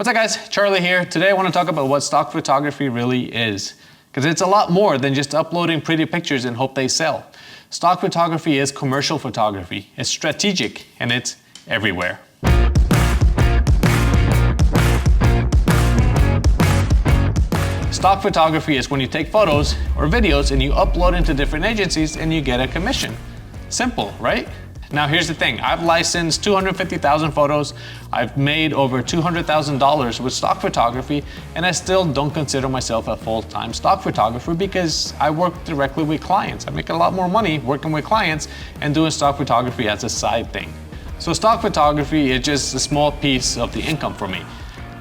What's up guys, Charlie here. Today I want to talk about what stock photography really is. Because it's a lot more than just uploading pretty pictures and hope they sell. Stock photography is commercial photography. It's strategic and it's everywhere. Stock photography is when you take photos or videos and you upload into different agencies and you get a commission. Simple, right? Now here's the thing, I've licensed 250,000 photos, I've made over $200,000 with stock photography, and I still don't consider myself a full-time stock photographer because I work directly with clients. I make a lot more money working with clients and doing stock photography as a side thing. So stock photography is just a small piece of the income for me.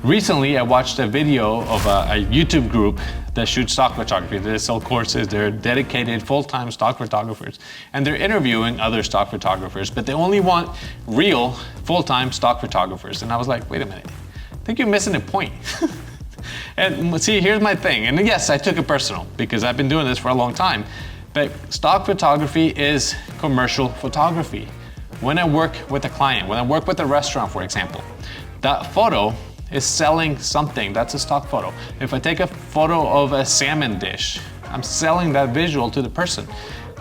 Recently, I watched a video of a YouTube group that shoots stock photography. They sell courses, they're dedicated full-time stock photographers, and they're interviewing other stock photographers, but they only want real full-time stock photographers. And I was like, wait a minute, I think you're missing the point. And see, here's my thing, and yes, I took it personal because I've been doing this for a long time, but stock photography is commercial photography. When I work with a client, when I work with a restaurant, for example, that photo is selling something. That's a stock photo. If I take a photo of a salmon dish, I'm selling that visual to the person.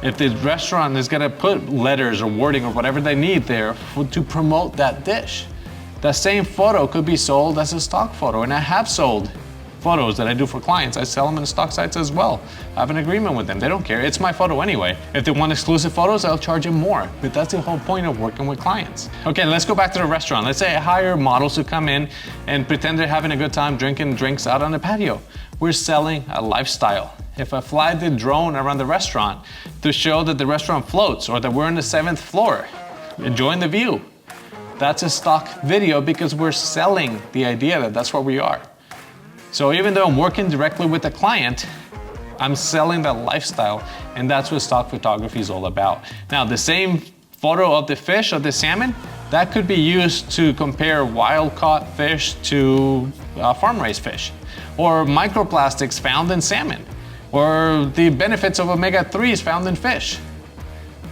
If the restaurant is gonna put letters or wording or whatever they need there to promote that dish, that same photo could be sold as a stock photo. And I have sold photos that I do for clients. I sell them in stock sites as well. I have an agreement with them. They don't care. It's my photo anyway. If they want exclusive photos, I'll charge them more. But that's the whole point of working with clients. Okay, let's go back to the restaurant. Let's say I hire models to come in and pretend they're having a good time drinking drinks out on the patio. We're selling a lifestyle. If I fly the drone around the restaurant to show that the restaurant floats or that we're on the 7th floor, enjoying the view, that's a stock video because we're selling the idea that that's where we are. So even though I'm working directly with the client, I'm selling that lifestyle, and that's what stock photography is all about. Now, the same photo of the fish, of the salmon, that could be used to compare wild-caught fish to farm-raised fish, or microplastics found in salmon, or the benefits of omega-3s found in fish.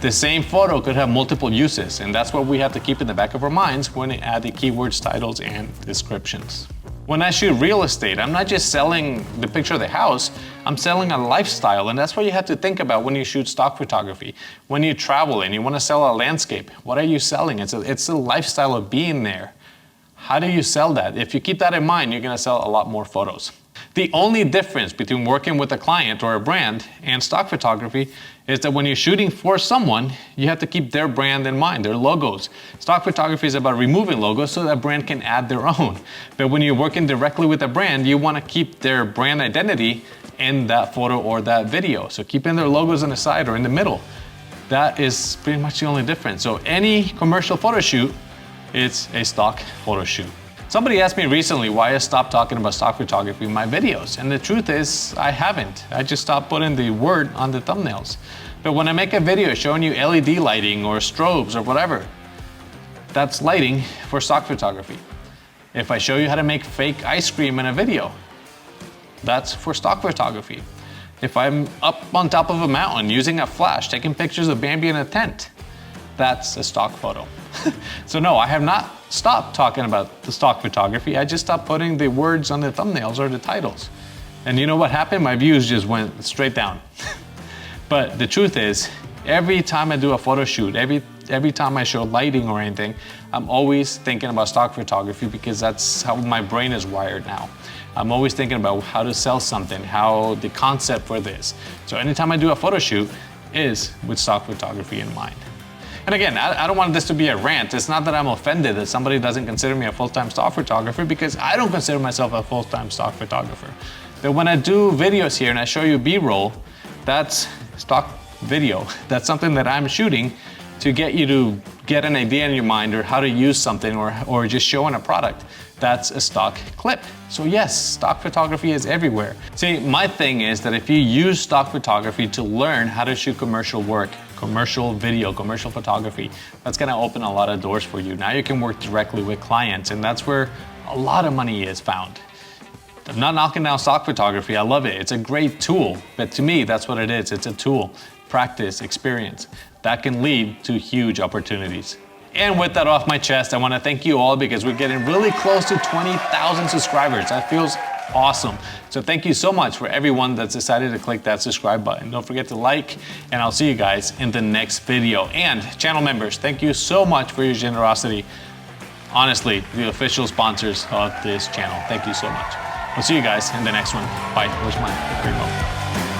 The same photo could have multiple uses, and that's what we have to keep in the back of our minds when we add the keywords, titles, and descriptions. When I shoot real estate, I'm not just selling the picture of the house, I'm selling a lifestyle, and that's what you have to think about when you shoot stock photography. When you travel and you want to sell a landscape, what are you selling? It's a lifestyle of being there. How do you sell that? If you keep that in mind, you're going to sell a lot more photos. The only difference between working with a client or a brand and stock photography is that when you're shooting for someone, you have to keep their brand in mind, their logos. Stock photography is about removing logos so that brand can add their own. But when you're working directly with a brand, you want to keep their brand identity in that photo or that video. So keeping their logos on the side or in the middle, that is pretty much the only difference. So any commercial photo shoot, it's a stock photo shoot. Somebody asked me recently why I stopped talking about stock photography in my videos, and the truth is I haven't. I just stopped putting the word on the thumbnails. But when I make a video showing you LED lighting or strobes or whatever, that's lighting for stock photography. If I show you how to make fake ice cream in a video, that's for stock photography. If I'm up on top of a mountain using a flash, taking pictures of Bambi in a tent, that's a stock photo. So no, I have not stopped talking about the stock photography. I just stopped putting the words on the thumbnails or the titles. And you know what happened? My views just went straight down. But the truth is, every time I do a photo shoot, every time I show lighting or anything, I'm always thinking about stock photography because that's how my brain is wired now. I'm always thinking about how to sell something, how the concept for this. So anytime I do a photo shoot is with stock photography in mind. And again, I don't want this to be a rant. It's not that I'm offended that somebody doesn't consider me a full-time stock photographer because I don't consider myself a full-time stock photographer. But when I do videos here and I show you B-roll, that's stock video. That's something that I'm shooting to get you to get an idea in your mind or how to use something or just showing a product. That's a stock clip. So yes, stock photography is everywhere. See, my thing is that if you use stock photography to learn how to shoot commercial work, commercial video, commercial photography, that's gonna open a lot of doors for you. Now you can work directly with clients, and that's where a lot of money is found. I'm not knocking down stock photography, I love it. It's a great tool, but to me, that's what it is. It's a tool, practice, experience. That can lead to huge opportunities. And with that off my chest, I want to thank you all because we're getting really close to 20,000 subscribers. That feels awesome. So thank you so much for everyone that's decided to click that subscribe button. Don't forget to like, and I'll see you guys in the next video. And channel members, thank you so much for your generosity. Honestly, the official sponsors of this channel. Thank you so much. We'll see you guys in the next one. Bye. Where's my remote?